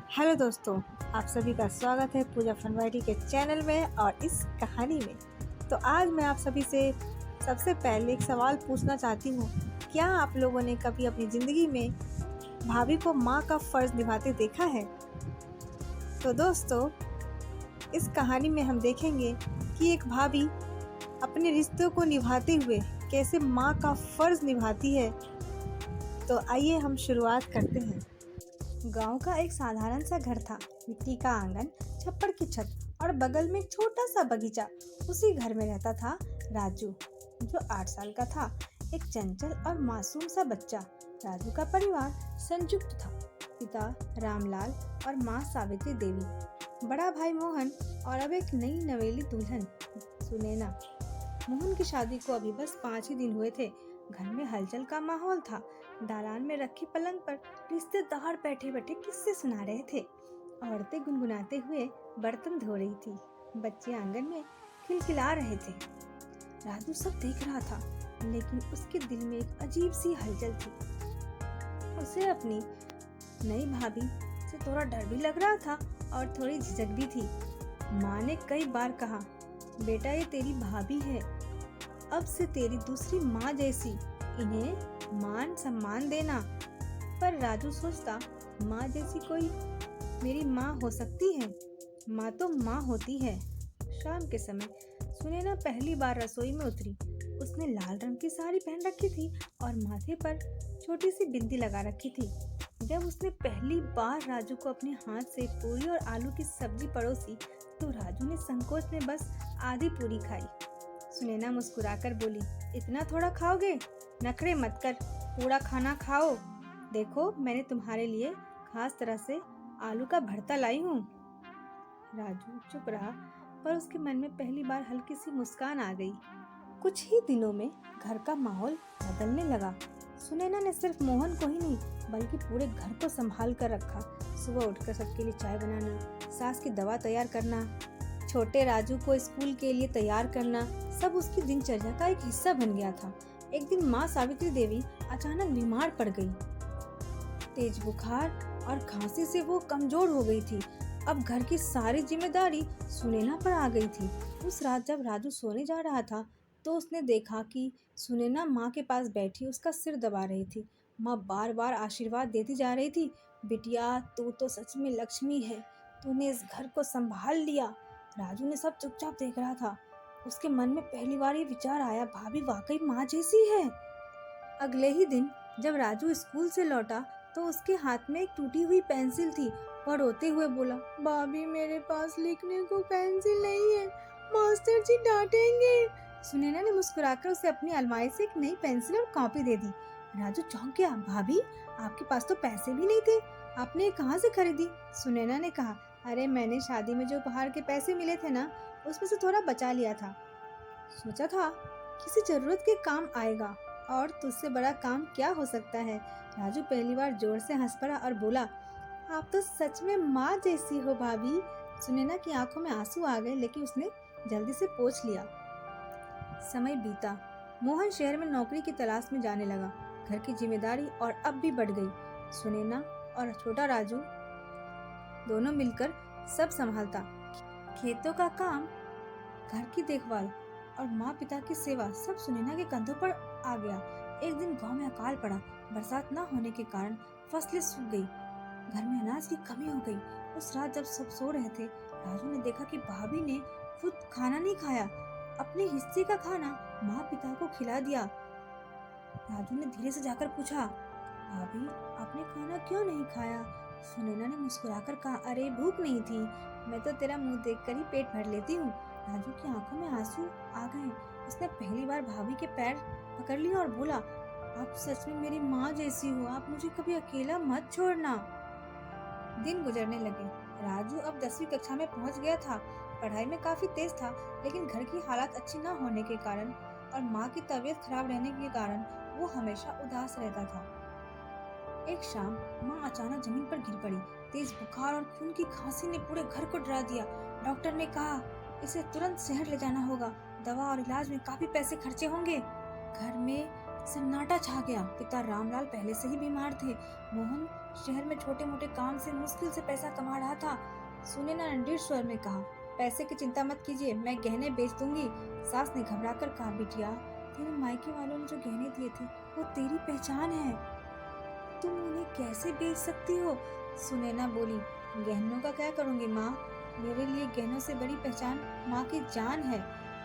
Hello दोस्तों, आप सभी का स्वागत है पूजा फनवाइटी के चैनल में और इस कहानी में। तो आज मैं आप सभी से सबसे पहले एक सवाल पूछना चाहती हूँ। क्या आप लोगों ने कभी अपनी ज़िंदगी में भाभी को माँ का फ़र्ज़ निभाते देखा है? तो दोस्तों, इस कहानी में हम देखेंगे कि एक भाभी अपने रिश्तों को निभाते हुए कैसे माँ का फ़र्ज़ निभाती है। तो आइए हम शुरुआत करते हैं। गांव का एक साधारण सा घर था। मिट्टी का आंगन, छप्पर की छत और बगल में एक छोटा सा बगीचा। उसी घर में रहता था राजू, जो 8 साल का था, एक चंचल और मासूम सा बच्चा। राजू का परिवार संयुक्त था। पिता रामलाल और माँ सावित्री देवी, बड़ा भाई मोहन और अब एक नई नवेली दुल्हन सुनैना। मोहन की शादी को अभी बस 5 ही दिन हुए थे। घर में हलचल का माहौल था। दालान में रखी पलंग पर रिश्तेदार बैठे बैठे किस्से सुना रहे थे। औरतें गुनगुनाते हुए बर्तन धो रही थी। बच्चे आंगन में खिलखिला रहे थे। राजू सब देख रहा था, लेकिन उसके दिल में एक अजीब सी हलचल थी। उसे अपनी नई भाभी से थोड़ा डर भी लग रहा था और थोड़ी झिझक भी थी। माँ ने कई बार कहा, बेटा ये तेरी भाभी है, अब से तेरी दूसरी माँ जैसी, इन्हें मान सम्मान देना। पर राजू सोचता, माँ जैसी कोई मेरी माँ हो सकती है? माँ तो माँ होती है। शाम के समय सुनैना पहली बार रसोई में उतरी। उसने लाल रंग की साड़ी पहन रखी थी और माथे पर छोटी सी बिंदी लगा रखी थी। जब उसने पहली बार राजू को अपने हाथ से पूरी और आलू की सब्जी परोसी, तो राजू ने संकोच में बस आधी पूरी खाई। सुनैना मुस्कुराकर बोली, इतना थोड़ा खाओगे? नखरे मत कर, पूरा खाना खाओ। देखो, मैंने तुम्हारे लिए खास तरह से आलू का भरता लाई हूँ। राजू चुप रहा, पर उसके मन में पहली बार हल्की सी मुस्कान आ गई। कुछ ही दिनों में घर का माहौल बदलने लगा। सुनैना ने सिर्फ मोहन को ही नहीं, बल्कि पूरे घर को संभाल कर रखा। सुबह उठकर सबके लिए चाय बनाना, सास की दवा तैयार करना, छोटे राजू को स्कूल के लिए तैयार करना, सब उसकी दिनचर्या का एक हिस्सा बन गया था। एक दिन माँ सावित्री देवी अचानक बीमार पड़ गई। तेज बुखार और खांसी से वो कमजोर हो गई थी। अब घर की सारी जिम्मेदारी सुनैना पर आ गई थी। उस रात जब राजू सोने जा रहा था, तो उसने देखा कि सुनैना माँ के पास बैठी उसका सिर दबा रही थी। माँ बार बार आशीर्वाद देती जा रही थी, बिटिया तू तो सच में लक्ष्मी है, तूने इस घर को संभाल लिया। राजू ने सब चुपचाप देख रहा था। उसके मन में पहली बार ये विचार आया, भाभी वाकई माँ जैसी है। अगले ही दिन जब राजू स्कूल से लौटा, तो उसके हाथ में एक टूटी हुई पेंसिल थी। वह रोते हुए बोला, भाभी मेरे पास लिखने को पेंसिल नहीं है, मास्टर जी डांटेंगे। सुनैना ने मुस्कुराकर उसे अपनी अलमारी से एक नई पेंसिल और कॉपी दे दी। राजू चौंक गया, भाभी आपके पास तो पैसे भी नहीं थे, आपने ये कहाँ से खरीदी? सुनैना ने कहा, अरे मैंने शादी में जो उपहार के पैसे मिले थे ना, उसमें से थोड़ा बचा लिया था। सोचा था किसी जरूरत के काम आएगा, और तुझसे बड़ा काम क्या हो सकता है? राजू पहली बार जोर से हंस पड़ा और बोला, आप तो सच में माँ जैसी हो भाभी। सुनैना की आंखों में आंसू आ गए, लेकिन उसने जल्दी से पोंछ लिया। समय बीता। मोहन शहर में नौकरी की तलाश में जाने लगा। घर की जिम्मेदारी और अब भी बढ़ गई। सुनैना और छोटा राजू दोनों मिलकर सब संभालता। खेतों का काम, घर की देखभाल और माँ पिता की सेवा सब सुनैना के कंधों पर आ गया। एक दिन गांव में अकाल पड़ा। बरसात न होने के कारण फसलें सूख गई। घर में अनाज की कमी हो गई। उस रात जब सब सो रहे थे, राजू ने देखा कि भाभी ने खुद खाना नहीं खाया, अपने हिस्से का खाना माँ पिता को खिला दिया। राजू ने धीरे से जाकर पूछा, भाभी आपने खाना क्यों नहीं खाया? सुनैना ने मुस्कुराकर कहा, अरे भूख नहीं थी, मैं तो तेरा मुंह देखकर ही पेट भर लेती हूँ। राजू की आंखों में आंसू आ गए। उसने पहली बार भाभी के पैर पकड़ लिया और बोला, आप सच में मेरी माँ जैसी हो, आप मुझे कभी अकेला मत छोड़ना। दिन गुजरने लगे। राजू अब 10वीं कक्षा में पहुंच गया था। पढ़ाई में काफी तेज था, लेकिन घर की हालात अच्छी न होने के कारण और माँ की तबीयत खराब रहने के कारण वो हमेशा उदास रहता था। एक शाम माँ अचानक जमीन पर गिर पड़ी। तेज बुखार और खून की खांसी ने पूरे घर को डरा दिया। डॉक्टर ने कहा, इसे तुरंत शहर ले जाना होगा, दवा और इलाज में काफी पैसे खर्चे होंगे। घर में सन्नाटा छा गया। पिता रामलाल पहले से ही बीमार थे। मोहन शहर में छोटे मोटे काम से मुश्किल से पैसा कमा रहा था। सुनैना ने दृढ़ स्वर में कहा, पैसे की चिंता मत कीजिए, मैं गहने बेच दूंगी। सास ने घबरा कर कहा, बिटिया तेरे मायके वालों ने जो गहने दिए थे वो तेरी पहचान है, तुम उन्हें कैसे बेच सकती हो? सुनैना बोली, गहनों का क्या करूंगी माँ, मेरे लिए गहनों से बड़ी पहचान माँ की जान है।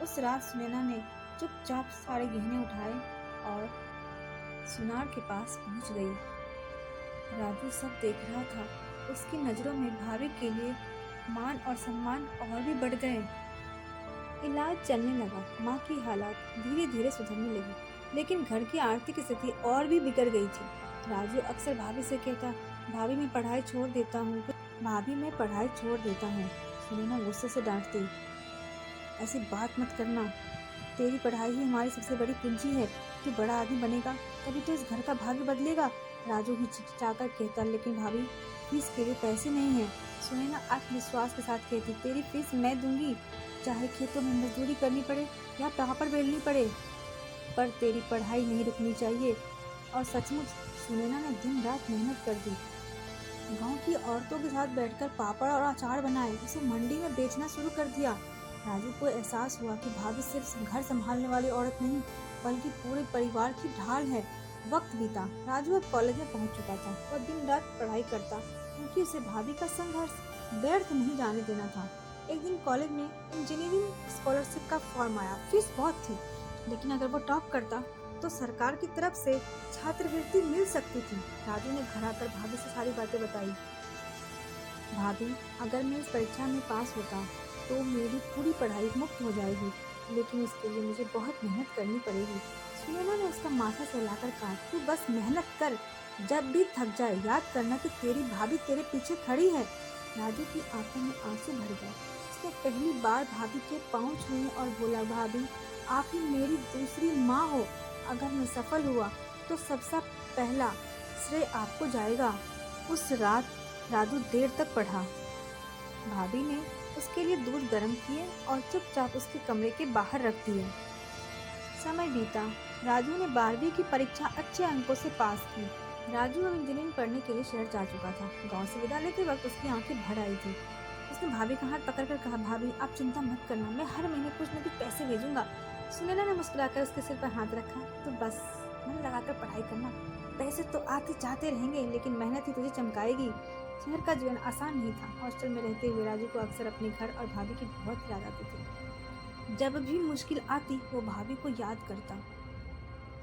उस रात सुनैना ने चुपचाप सारे गहने उठाए और सुनार के पास पहुंच गई। राजू सब देख रहा था। उसकी नजरों में भाभी के लिए मान और सम्मान और भी बढ़ गए। इलाज चलने लगा। माँ की हालत धीरे धीरे सुधरने लगी, लेकिन घर की आर्थिक स्थिति और भी बिगड़ गई थी। राजू अक्सर भाभी से कहता, भाभी मैं पढ़ाई छोड़ देता हूँ, भाभी मैं पढ़ाई छोड़ देता हूँ। सुनैना गुस्से से डांटती, ऐसी बात मत करना, तेरी पढ़ाई ही हमारी सबसे बड़ी पूंजी है, तू बड़ा आदमी बनेगा तभी तो इस घर का भाग्य बदलेगा। राजू हिचकिचाकर कहता, लेकिन भाभी फीस के लिए पैसे नहीं है। सुनैना आत्मविश्वास के साथ कहती, तेरी फीस मैं दूंगी, चाहे खेतों में मजदूरी करनी पड़े या पापड़ बेलनी पड़े, पर तेरी पढ़ाई नहीं रुकनी चाहिए। और सचमुच सुनैना ने दिन रात मेहनत कर दी। गांव की औरतों के साथ बैठकर पापड़ और अचार बनाए, उसे मंडी में बेचना शुरू कर दिया। राजू को एहसास हुआ कि भाभी सिर्फ घर संभालने वाली औरत नहीं, बल्कि पूरे परिवार की ढाल है। वक्त बीता। राजू अब कॉलेज में पहुंच चुका था। वह दिन रात पढ़ाई करता, क्योंकि उसे भाभी का संघर्ष व्यर्थ नहीं जाने देना था। एक दिन कॉलेज में इंजीनियरिंग स्कॉलरशिप का फॉर्म आया। फीस बहुत थी, लेकिन अगर वो टॉप करता तो सरकार की तरफ से छात्रवृत्ति मिल सकती थी। राजू ने घर आकर भाभी से सारी बातें बताई। भाभी, अगर मैं इस परीक्षा में पास होता तो मेरी पूरी पढ़ाई मुफ्त हो जाएगी, लेकिन इसके लिए मुझे बहुत मेहनत करनी पड़ेगी। सुनैना ने उसका माथा सहलाकर कहा, तू बस मेहनत कर, जब भी थक जाए याद करना कि तेरी भाभी तेरे पीछे खड़ी है। राजू की आंखों में आंसू भर गए। उसने पहली बार भाभी के पांव छुए और बोला, भाभी आप ही मेरी दूसरी माँ हो। अगर मैं सफल हुआ तो सबसे पहला श्रेय आपको जाएगा। उस रात राजू देर तक पढ़ा। भाभी ने उसके लिए दूध गर्म किए और चुपचाप उसके कमरे के बाहर रख दिए। समय बीता। राजू ने 12वीं की परीक्षा अच्छे अंकों से पास की। राजू अब इंजीनियरिंग पढ़ने के लिए शहर जा चुका था। गांव से विदा लेते वक्त उसकी आंखें भर आई थी। उसने भाभी का हाथ पकड़कर कहा, भाभी आप चिंता मत करना, मैं हर महीने कुछ न कुछ पैसे भेजूंगा। सुनैना ने मुस्कुराकर उसके सिर पर हाथ रखा, तो बस मन लगाकर पढ़ाई करना, पैसे तो आते जाते रहेंगे, लेकिन मेहनत ही तुझे चमकाएगी। शहर का जीवन आसान नहीं था। हॉस्टल में रहते हुए राजू को अक्सर अपने घर और भाभी की बहुत याद आती थी। जब भी मुश्किल आती वो भाभी को याद करता।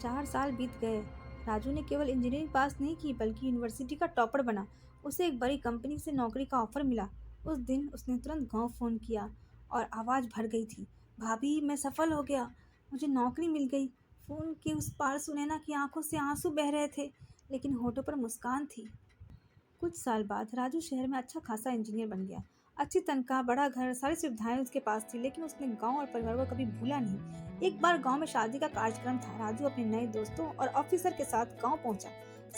4 साल बीत गए। राजू ने केवल इंजीनियरिंग पास नहीं की, बल्कि यूनिवर्सिटी का टॉपर बना। उसे एक बड़ी कंपनी से नौकरी का ऑफर मिला। उस दिन उसने तुरंत गांव फ़ोन किया और आवाज़ भर गई थी, भाभी मैं सफल हो गया, मुझे नौकरी मिल गई। फ़ोन के उस पार सुनैना की आंखों से आंसू बह रहे थे, लेकिन होठों पर मुस्कान थी। कुछ साल बाद राजू शहर में अच्छा खासा इंजीनियर बन गया। अच्छी तनख्वाह, बड़ा घर, सारी सुविधाएं उसके पास थी, लेकिन उसने गांव और परिवार को कभी भूला नहीं। एक बार गांव में शादी का कार्यक्रम था। राजू अपने नए दोस्तों और ऑफिसर के साथ गांव पहुंचा।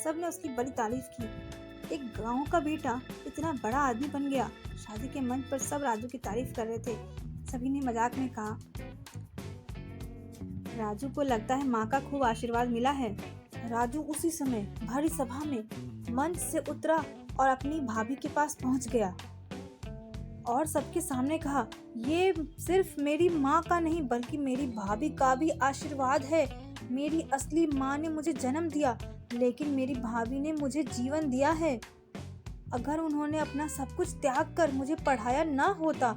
सबने उसकी बड़ी तारीफ की। एक गांव का बेटा इतना बड़ा आदमी बन गया। शादी के मंच पर सब राजू की तारीफ कर रहे थे। सभी ने मजाक में कहा, राजू को लगता है माँ का खूब आशीर्वाद मिला है। राजू उसी समय भरी सभा में मंच से उतरा और अपनी भाभी के पास पहुंच गया और सबके सामने कहा, ये सिर्फ मेरी माँ का नहीं बल्कि मेरी भाभी का भी आशीर्वाद है। मेरी असली माँ ने मुझे जन्म दिया, लेकिन मेरी भाभी ने मुझे जीवन दिया है। अगर उन्होंने अपना सब कुछ त्याग कर मुझे पढ़ाया ना होता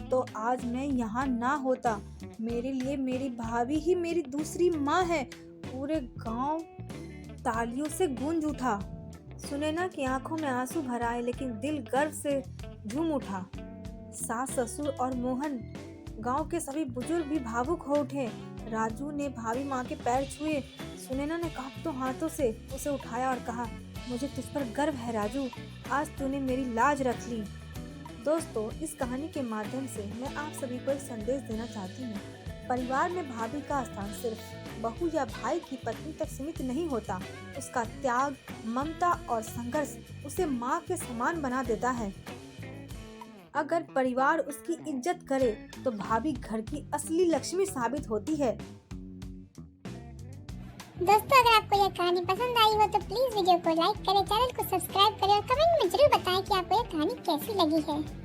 तो आज मैं यहाँ ना होता। मेरे लिए मेरी भाभी ही मेरी दूसरी माँ है। पूरे गांव तालियों से गूंज उठा। सुनैना की आंखों में आंसू भर आए, लेकिन दिल गर्व से झूम उठा। सास, ससुर और मोहन, गांव के सभी बुजुर्ग भी भावुक हो उठे। राजू ने भाभी माँ के पैर छुए। सुनैना ने कांपते हाथों से उसे उठाया और कहा, मुझे तुझ पर गर्व है राजू, आज तूने मेरी लाज रख ली। दोस्तों, इस कहानी के माध्यम से मैं आप सभी को एक संदेश देना चाहती हूँ। परिवार में भाभी का स्थान सिर्फ बहू या भाई की पत्नी तक सीमित नहीं होता। उसका त्याग, ममता और संघर्ष उसे माँ के समान बना देता है। अगर परिवार उसकी इज्जत करे तो भाभी घर की असली लक्ष्मी साबित होती है। दोस्तों, अगर आपको यह कहानी पसंद आई हो तो प्लीज वीडियो को लाइक करें, चैनल को सब्सक्राइब करें और कमेंट में जरूर बताएं कि आपको यह कहानी कैसी लगी है।